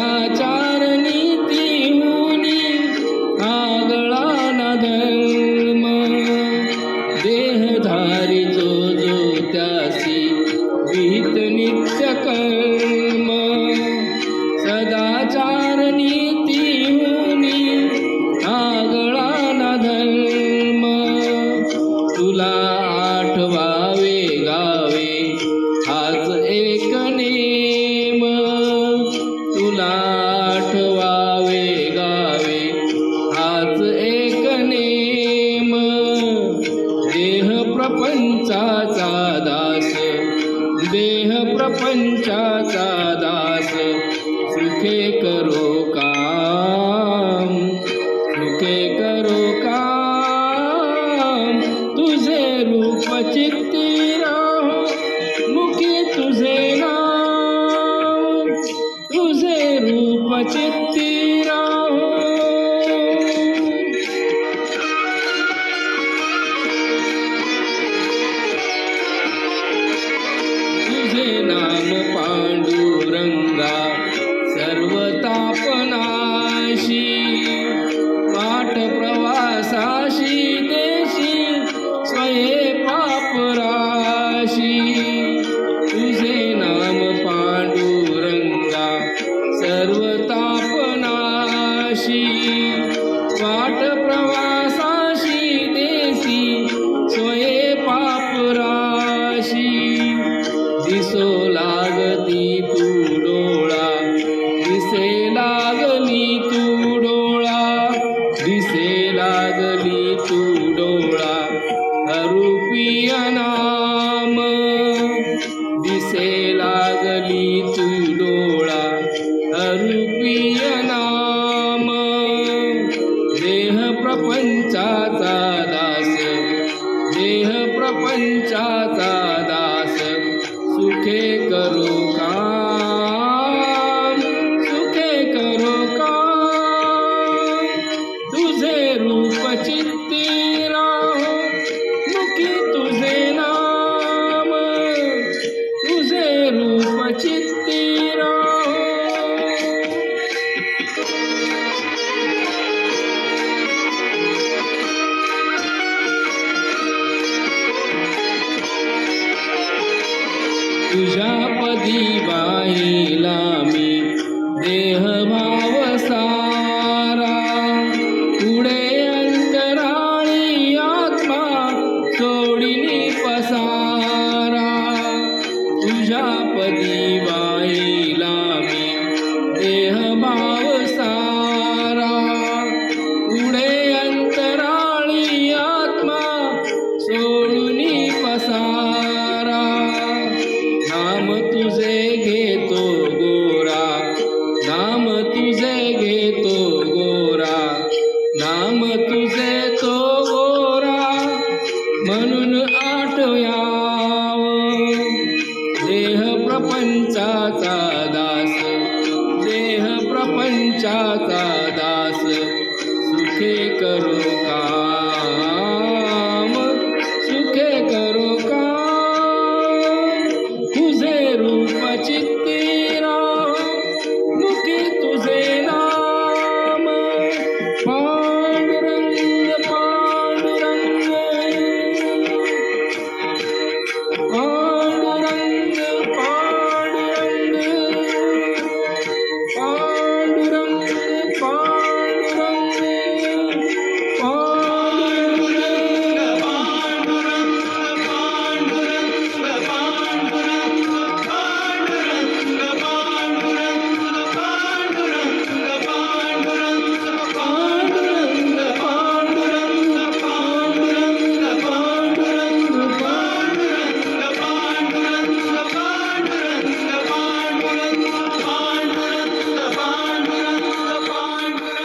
सदाचार नीतीहुनी आगळा ना धर्म देहधारी जो त्यासी विहित नित्य कर्म सदाचार नीतीहुनी आगळा ना धर्म तुला आठवावे गावे हाच एक नेम तुला आठवावे गावे हाच एक नेम देह प्रपंचाचा दास देह प्रपंचाचा दास सुखे करो काम सुखे करो काम तुझे रूप चित्ती राहो मुखी तुझे नाम तुझे रूप चित्ती राहो तुझे नाम पांडुरंगा सर्व तापनाशी पाठ प्रवासाशी देशी स्वये पापराशी तुझे नाम पांडुरंगा सर्व तापनाशी पाठ प्रवासाशी देशी स्वये पापराशी दिसो लागती तू डोळा दिसे लागली तू डोळा दिसे लागली तू डोळा अरूपी नाम दिसे लागली तू डोळा अरूपी नाम देह प्रपंचाचा दास देह प्रपंचाचा दास सुखे करो काम सुखे करो काम तुझे रूप चित्ती राहो मुखी तुझे नाम तुझे रूप चित्ती राहो तुझ्या पदी वाहिला मी देहभाव सारा पुढे अंतराळी आत्मा सोडिनी पसारा तुझ्या पदी वाहिला मी देहभाव सारा पुढे अंतराळी आत्मा सोडुनी पसारा नाम तुझे घेतो गोरा नाम तुझे घेतो गोरा नाम तुझे तो गोरा म्हणून आठव्याव देह प्रपंचाचा दास देह प्रपंचाचा दास सुखे करो का